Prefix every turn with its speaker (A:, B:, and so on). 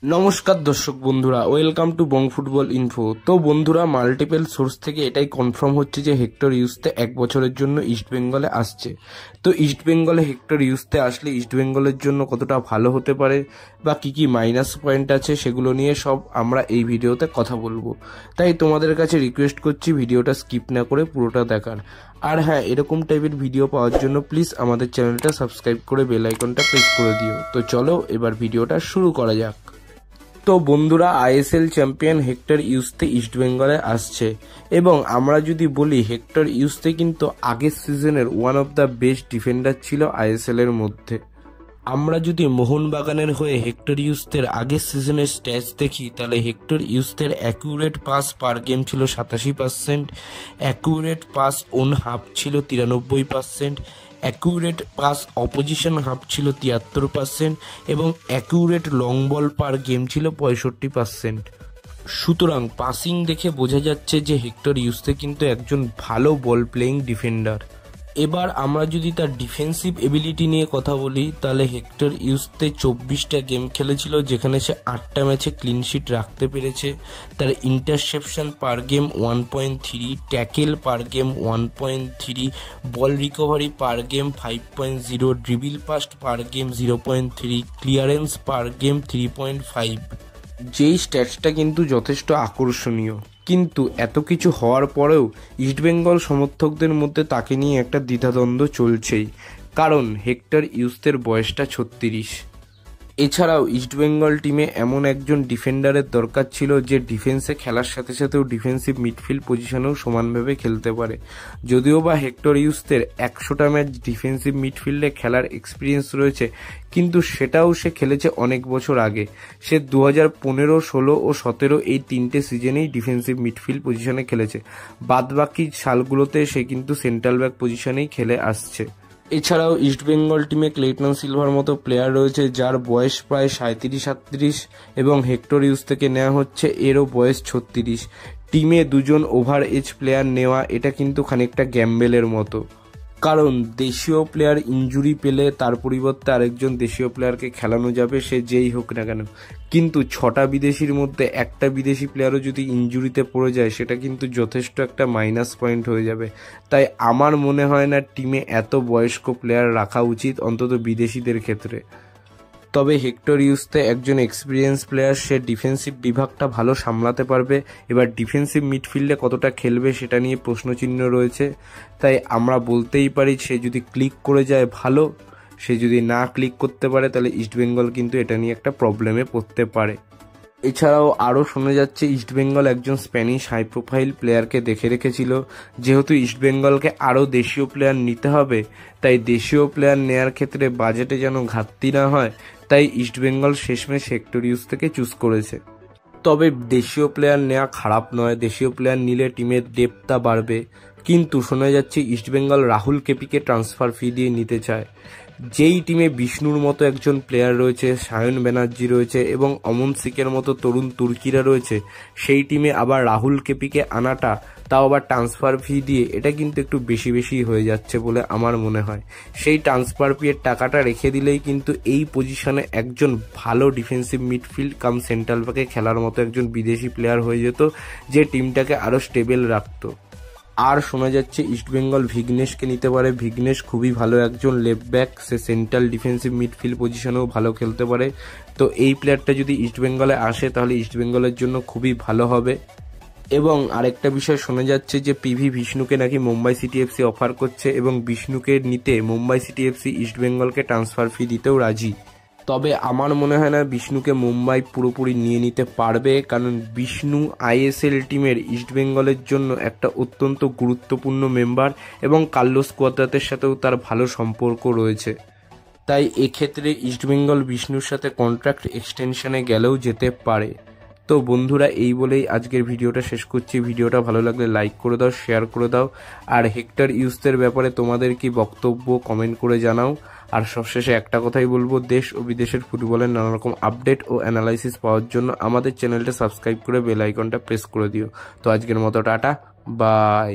A: নমস্কার দর্শক বন্ধুরা, welcome to Bong football info. তো বন্ধুরা, মাল্টিপল সোর্স থেকে এটাই কনফার্ম হচ্ছে যে হেক্টর ইউসতে 1 বছরের জন্য ইস্টবেঙ্গলে আসছে। তো ইস্টবেঙ্গলে হেক্টর ইউসতে আসলে ইস্টবেঙ্গলের জন্য কতটা ভালো হতে পারে বা কি কি মাইনাস পয়েন্ট আছে সেগুলো নিয়ে সব আমরা এই ভিডিওতে কথা বলবো। তাই তোমাদের কাছে রিকোয়েস্ট করছি ভিডিওটা স্কিপ না করে পুরোটা দেখার। আর হ্যাঁ, এরকম টাইপের ভিডিও পাওয়ার জন্য প্লিজ আমাদের চ্যানেলটা সাবস্ক্রাইব করে বেল আইকনটা প্রেস করে দিও। তো চলো এবার ভিডিওটা শুরু করা যাক। তো বন্ধুরা, আইএসএল চ্যাম্পিয়ন হেক্টর ইউসতে ইস্টবেঙ্গলে আসছে এবং আমরা যদি বলি হেক্টর ইউসতে কিন্তু আগের সিজনের one of the best defender ছিল আইএসএল এর মধ্যে। আমরা যদি মোহনবাগানের হয়ে হেক্টর ইউসতের আগের সিজনের স্ট্যাটস দেখি তাহলে হেক্টর ইউসতের অ্যাকুরেট পাস পার গেম ছিল 87%, অ্যাকুরেট পাস ওন হাফ ছিল 93%, অ্যাকুরেট পাস অপোজিশন হাফ ছিল 73% এবং অ্যাকুরেট লং বল পার গেম ছিল 65%। সুতরাং পাসিং দেখে বোঝা যাচ্ছে যে হেক্টর ইউসতে কিন্তু একজন ভালো বল প্লেয়িং ডিফেন্ডার। এবার আমরা যদি তার ডিফেন্সিভ এবিলিটি নিয়ে কথা বলি তাহলে হেক্টর ইউসতে 24টা গেম খেলেছিল, যেখানে সে 8টা ম্যাচে ক্লিনশিট রাখতে পেরেছে। তার ইন্টারসেপশন পার গেম 1.3, ট্যাকেল পার গেম 1.3, বল রিকভারি পার গেম 5.0, ড্রিবল পাস পার গেম 0.3, ক্লিয়ারেন্স পার গেম 3.5। যেই স্ট্যাটসটা কিন্তু যথেষ্ট আকর্ষণীয়। কিন্তু এত কিছু হওয়ার পরেও ইস্টবেঙ্গল সমর্থকদের মধ্যে তাকে নিয়ে একটা দ্বিধাদ্বন্দ্ব চলছেই, কারণ হেক্টর ইউসতের বয়সটা 36। এছাড়াও ইস্টবেঙ্গল টিমে এমন একজন ডিফেন্ডারের দরকার ছিল যে ডিফেন্সে খেলার সাথে সাথেও ডিফেন্সিভ মিডফিল্ড পজিশনেও সমানভাবে খেলতে পারে। যদিও বা হেক্টর ইউসতের 100টা ম্যাচ ডিফেন্সিভ মিডফিল্ডে খেলার এক্সপিরিয়েন্স রয়েছে, কিন্তু সেটাও সে খেলেছে অনেক বছর আগে। সে 2015, 16 ও 17 এই 3টে সিজনেই ডিফেন্সিভ মিডফিল্ড পজিশনে খেলেছে। বাদবাকি সালগুলোতে সে কিন্তু সেন্ট্রাল ব্যাক পজিশনেই খেলে আসছে। এছাড়াও ইস্টবেঙ্গল টিমে ক্লেটন সিলভার মতো প্লেয়ার রয়েছে যার বয়স প্রায় 37-38 এবং হেক্টর ইউস থেকে নেওয়া হচ্ছে এরও বয়স 36। টিমে দুজন ওভার এজ প্লেয়ার নেওয়া এটা কিন্তু খানিকটা গ্যাম্বেলের মতো, কারণ দেশীয় প্লেয়ার ইনজুরি পেলে তার পরিবর্তে আরেকজন দেশীয় প্লেয়ারকে খেলানো যাবে, সে যেই হোক না কেন। কিন্তু 6টা বিদেশির মধ্যে একটা বিদেশি প্লেয়ারও যদি ইনজুরিতে পড়ে যায় সেটা কিন্তু যথেষ্ট একটা মাইনাস পয়েন্ট হয়ে যাবে। তাই আমার মনে হয় না টিমে এত বয়স্ক প্লেয়ার রাখা উচিত, অন্তত বিদেশিদের ক্ষেত্রে। তবে হেক্টর ইউসতে একজন এক্সপিরিয়েন্স প্লেয়ার, সে ডিফেন্সিভ বিভাগটা ভালো সামলাতে পারবে। এবার ডিফেন্সিভ মিডফিল্ডে কতটা খেলবে সেটা নিয়ে প্রশ্নচিহ্ন রয়েছে। তাই আমরা বলতেই পারি সে যদি ক্লিক করে যায় ভালো, সে যদি না ক্লিক করতে পারে তাহলে ইস্টবেঙ্গল কিন্তু এটা নিয়ে একটা প্রবলেমে পড়তে পারে। এছাড়াও আরও শোনা যাচ্ছে ইস্টবেঙ্গল একজন স্প্যানিশ হাই প্রোফাইল প্লেয়ারকে দেখে রেখেছিল। যেহেতু ইস্টবেঙ্গলকে আরও দেশীয় প্লেয়ার নিতে হবে, তাই দেশীয় প্লেয়ার নেয়ার ক্ষেত্রে বাজেটে যেন ঘাটতি না হয়, তাই ইস্টবেঙ্গল শেষমেশ হেক্টর ইউস থেকে চুজ করেছে। তবে দেশীয় প্লেয়ার নেওয়া খারাপ নয়, দেশীয় প্লেয়ার নিলে টিমের ডেপথটা বাড়বে। কিন্তু শোনা যাচ্ছে ইস্টবেঙ্গল রাহুল কেপিকে ট্রান্সফার ফি দিয়ে নিতে চায়। যেই টিমে বিষ্ণুর মতো একজন প্লেয়ার রয়েছে, সায়ন ব্যানার্জি রয়েছে এবং অমন সিকের মতো তরুণ তুর্কিরা রয়েছে, সেই টিমে আবার রাহুল কেপিকে আনাটা, তাও আবার ট্রান্সফার ফি দিয়ে, এটা কিন্তু একটু বেশি বেশি হয়ে যাচ্ছে বলে আমার মনে হয়। সেই ট্রান্সফার ফিয়ের টাকাটা রেখে দিলেই কিন্তু এই পজিশনে একজন ভালো ডিফেন্সিভ মিডফিল্ড কাম সেন্ট্রাল ব্যাকে খেলার মতো একজন বিদেশি প্লেয়ার হয়ে যেত, যে টিমটাকে আরও স্টেবল রাখতো। আর শোনা যাচ্ছে ইস্টবেঙ্গল ভিগনেশকে নিতে পারে। ভিগনেশ খুবই ভালো একজন লেফট ব্যাক, সে সেন্ট্রাল ডিফেন্সিভ মিডফিল্ড পজিশনেও ভালো খেলতে পারে। তো এই প্লেয়ারটা যদি ইস্টবেঙ্গলে আসে তাহলে ইস্টবেঙ্গলের জন্য খুবই ভালো হবে। এবং আরেকটা বিষয় শোনা যাচ্ছে যে পিভি বিষ্ণুকে নাকি মুম্বাই সিটি এফসি অফার করছে এবং বিষ্ণুকে নিতে মুম্বাই সিটি এফসি ইস্টবেঙ্গলকে ট্রান্সফার ফি দিতেও রাজি। তবে আমার মনে হয় না বিষ্ণুকে মুম্বাই পুরোপুরি নিয়ে নিতে পারবে, কারণ বিষ্ণু আইএসএল টিমের ইস্টবেঙ্গলের জন্য একটা অত্যন্ত গুরুত্বপূর্ণ মেম্বার এবং কার্লোস কোয়াদ্রাতের সাথেও তার ভালো সম্পর্ক রয়েছে। তাই এক্ষেত্রে ইস্টবেঙ্গল বিষ্ণুর সাথে কন্ট্রাক্ট এক্সটেনশনে গেলেও যেতে পারে। তো বন্ধুরা, এই বলেই আজকের ভিডিওটা শেষ করছি। ভিডিওটা ভালো লাগলে লাইক করে দাও, শেয়ার করে দাও, আর হেক্টর ইউসদের ব্যাপারে তোমাদের কি বক্তব্য কমেন্ট করে জানাও। আর সবশেষে একটা কথাই বলবো, দেশ ও বিদেশের ফুটবলের নানা রকম আপডেট ও অ্যানালাইসিস পাওয়ার জন্য আমাদের চ্যানেলটা সাবস্ক্রাইব করে বেল আইকনটা প্রেস করে দিও। তো আজকের মতো টাটা, বাই।